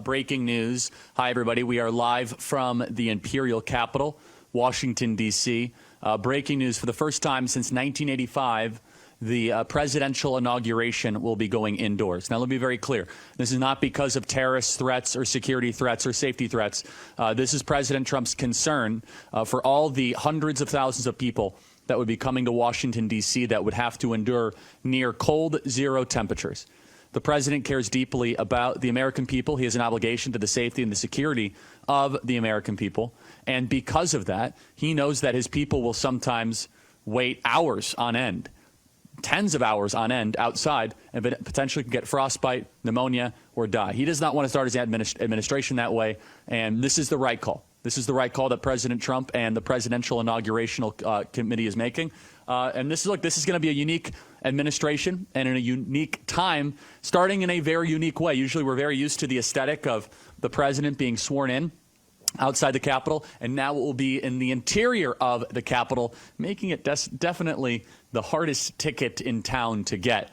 breaking news. Hi, everybody. We are live from the Imperial Capital, Washington, D.C. Breaking news: for the first time since 1985, the presidential inauguration will be going indoors. Now, let me be very clear. This is not because of terrorist threats or security threats or safety threats. This is President Trump's concern for all the hundreds of thousands of people that would be coming to Washington, D.C. that would have to endure near cold zero temperatures. The president cares deeply about the American people. He has an obligation to the safety and the security of the American people. And because of that, he knows that his people will sometimes wait hours on end, tens of hours on end outside, and potentially can get frostbite, pneumonia, or die. He does not want to start his administration that way, and this is the right call. This is the right call that President Trump and the Presidential Inaugurational Committee is making. And this is going to be a unique administration and in a unique time, starting in a very unique way. Usually we're very used to the aesthetic of the president being sworn in outside the Capitol, and now it will be in the interior of the Capitol, making it definitely the hardest ticket in town to get.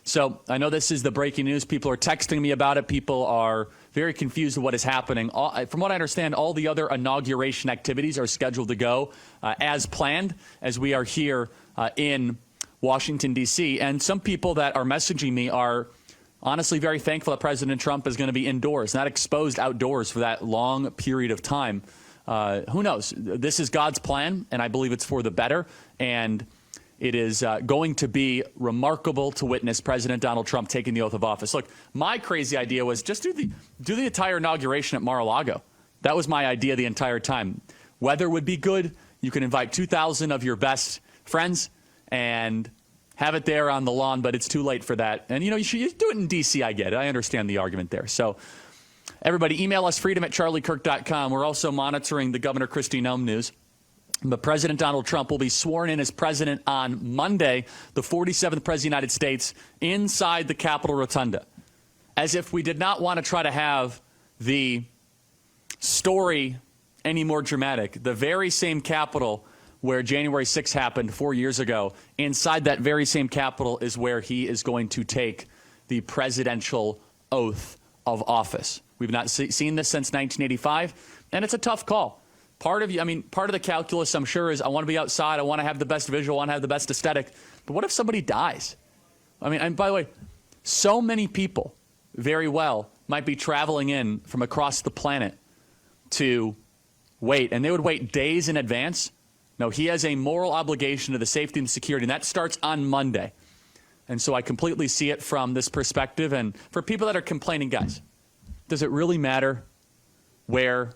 So I know this is the breaking news. People are texting me about it. People are very confused with what is happening. From what I understand, all the other inauguration activities are scheduled to go as planned as we are here in Washington, D.C. And some people that are messaging me are honestly very thankful that President Trump is going to be indoors, not exposed outdoors for that long period of time. Who knows? This is God's plan, and I believe it's for the better. And it is going to be remarkable to witness President Donald Trump taking the oath of office. Look, my crazy idea was just do the entire inauguration at Mar-a-Lago. That was my idea the entire time. Weather would be good. You can invite 2,000 of your best friends and have it there on the lawn, but it's too late for that. And, you should do it in D.C. I get it. I understand the argument there. So, everybody, email us, freedom@charliekirk.com. We're also monitoring the Governor Kristi Noem news. But President Donald Trump will be sworn in as president on Monday, the 47th president of the United States, inside the Capitol Rotunda. As if we did not want to try to have the story any more dramatic. The very same Capitol where January 6th happened 4 years ago, inside that very same Capitol is where he is going to take the presidential oath of office. We've not seen this since 1985, and it's a tough call. Part of the calculus, I'm sure, is I want to be outside. I want to have the best visual. I want to have the best aesthetic. But what if somebody dies? And by the way, so many people very well might be traveling in from across the planet to wait, and they would wait days in advance. No, he has a moral obligation to the safety and security, and that starts on Monday. And so I completely see it from this perspective. And for people that are complaining, guys, does it really matter where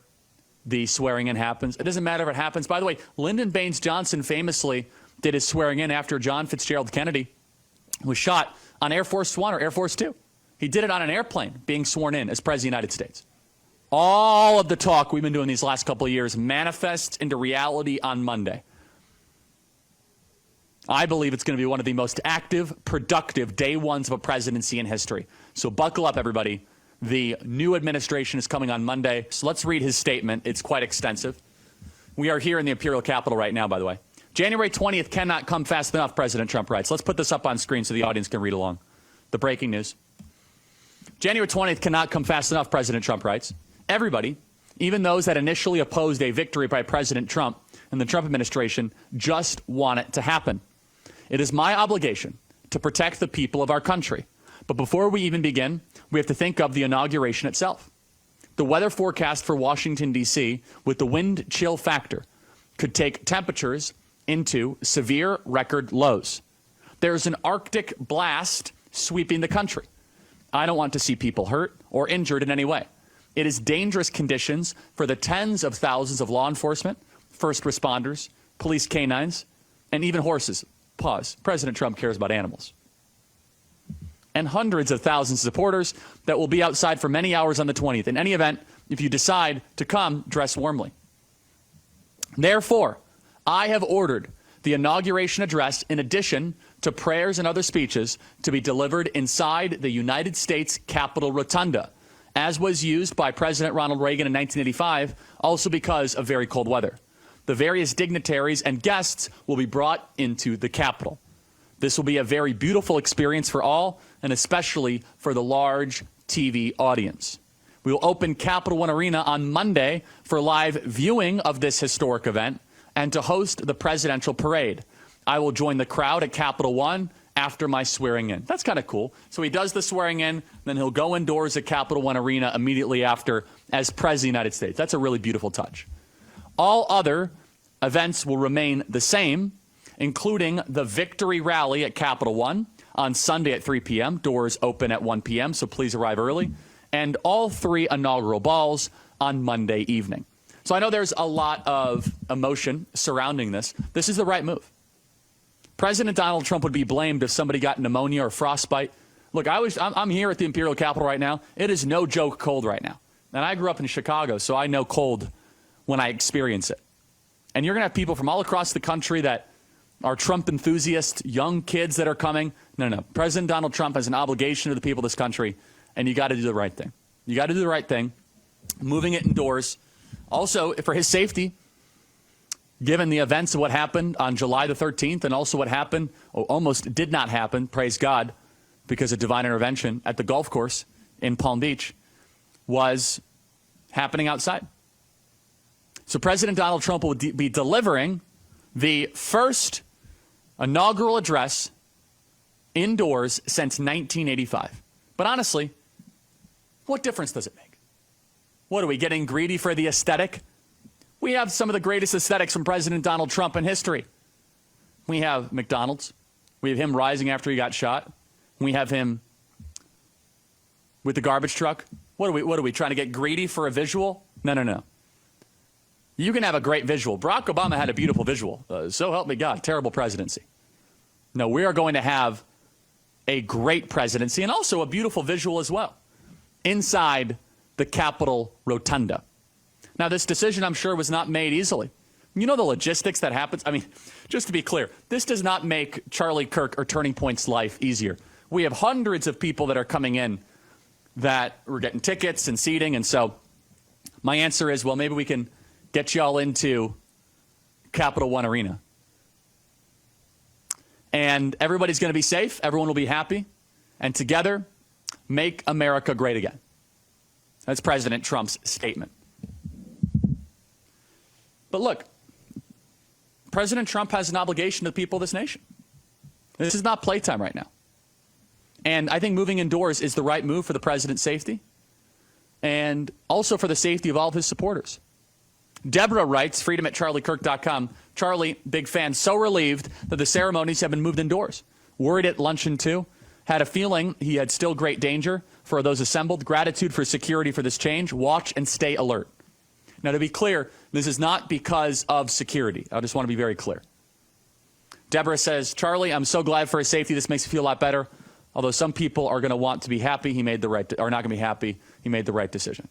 the swearing in happens? It doesn't matter if it happens. By the way, Lyndon Baines Johnson famously did his swearing in after John Fitzgerald Kennedy was shot on Air Force One or Air Force Two. He did it on an airplane being sworn in as President of the United States. All of the talk we've been doing these last couple of years manifests into reality on Monday. I believe it's going to be one of the most active, productive day ones of a presidency in history. So buckle up, everybody. The new administration is coming on Monday. So let's read his statement. It's quite extensive. We are here in the Imperial Capital right now, by the way. January 20th cannot come fast enough, President Trump writes. Let's put this up on screen so the audience can read along. The breaking news. January 20th cannot come fast enough, President Trump writes. Everybody, even those that initially opposed a victory by President Trump and the Trump administration, just want it to happen. It is my obligation to protect the people of our country. But before we even begin, we have to think of the inauguration itself. The weather forecast for Washington, D.C., with the wind chill factor, could take temperatures into severe record lows. There's an Arctic blast sweeping the country. I don't want to see people hurt or injured in any way. It is dangerous conditions for the tens of thousands of law enforcement, first responders, police canines, and even horses. Pause. President Trump cares about animals. And hundreds of thousands of supporters that will be outside for many hours on the 20th. In any event, if you decide to come, dress warmly. Therefore, I have ordered the inauguration address, in addition to prayers and other speeches, to be delivered inside the United States Capitol Rotunda, as was used by President Ronald Reagan in 1985, also because of very cold weather. The various dignitaries and guests will be brought into the Capitol. This will be a very beautiful experience for all, and especially for the large TV audience. We will open Capital One Arena on Monday for live viewing of this historic event and to host the presidential parade. I will join the crowd at Capital One after my swearing in. That's kind of cool. So he does the swearing in, then he'll go indoors at Capital One Arena immediately after as President of the United States. That's a really beautiful touch. All other events will remain the same, including the victory rally at Capital One on Sunday at 3 p.m. Doors open at 1 p.m., so please arrive early. And all 3 inaugural balls on Monday evening. So I know there's a lot of emotion surrounding this. This is the right move. President Donald Trump would be blamed if somebody got pneumonia or frostbite. Look, I'm here at the Imperial Capitol right now. It is no joke cold right now. And I grew up in Chicago, so I know cold when I experience it. And you're going to have people from all across the country that are Trump enthusiasts, young kids that are coming. No. President Donald Trump has an obligation to the people of this country, and you got to do the right thing. You got to do the right thing, moving it indoors. Also, for his safety, given the events of what happened on July the 13th and also what happened, or almost did not happen, praise God, because of divine intervention at the golf course in Palm Beach, was happening outside. So President Donald Trump will be delivering the first inaugural address indoors since 1985. But honestly, what difference does it make? What, are we getting greedy for the aesthetic? We have some of the greatest aesthetics from President Donald Trump in history. We have McDonald's. We have him rising after he got shot. We have him with the garbage truck. What are we trying to get greedy for a visual? No. You can have a great visual. Barack Obama had a beautiful visual. So help me God, terrible presidency. No, we are going to have a great presidency and also a beautiful visual as well inside the Capitol Rotunda. Now, this decision, I'm sure, was not made easily. You know the logistics that happens? I mean, just to be clear, this does not make Charlie Kirk or Turning Point's life easier. We have hundreds of people that are coming in that we're getting tickets and seating. And so my answer is, well, maybe we can get you all into Capital One Arena. And everybody's going to be safe. Everyone will be happy. And together, make America great again. That's President Trump's statement. But look, President Trump has an obligation to the people of this nation. This is not playtime right now. And I think moving indoors is the right move for the president's safety and also for the safety of all of his supporters. Deborah writes, freedom@charliekirk.com. Charlie, big fan, so relieved that the ceremonies have been moved indoors. Worried at luncheon too. Had a feeling he had still great danger for those assembled. Gratitude for security for this change. Watch and stay alert. Now, to be clear, this is not because of security. I just want to be very clear. Deborah says, Charlie, I'm so glad for his safety. This makes me feel a lot better. Although some people are going to want to be happy, he made the right, or not going to be happy, he made the right decision.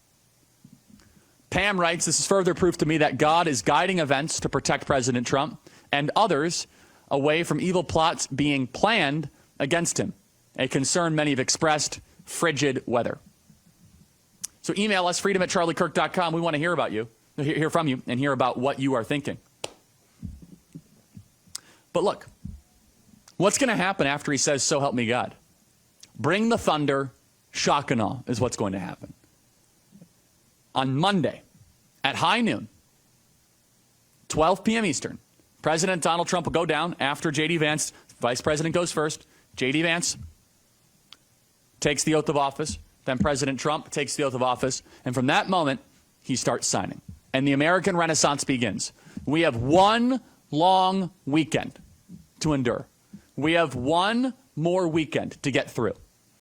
Pam writes, this is further proof to me that God is guiding events to protect President Trump and others away from evil plots being planned against him, a concern many have expressed, frigid weather. So email us, freedom@charliekirk.com. We want to hear about you, hear from you, and hear about what you are thinking. But look, what's going to happen after he says, so help me God? Bring the thunder, shock and awe is what's going to happen. On Monday at high noon, 12 p.m. Eastern, President Donald Trump will go down after J.D. Vance. Vice President goes first. J.D. Vance takes the oath of office. Then President Trump takes the oath of office. And from that moment, he starts signing. And the American Renaissance begins. We have one long weekend to endure. We have one more weekend to get through.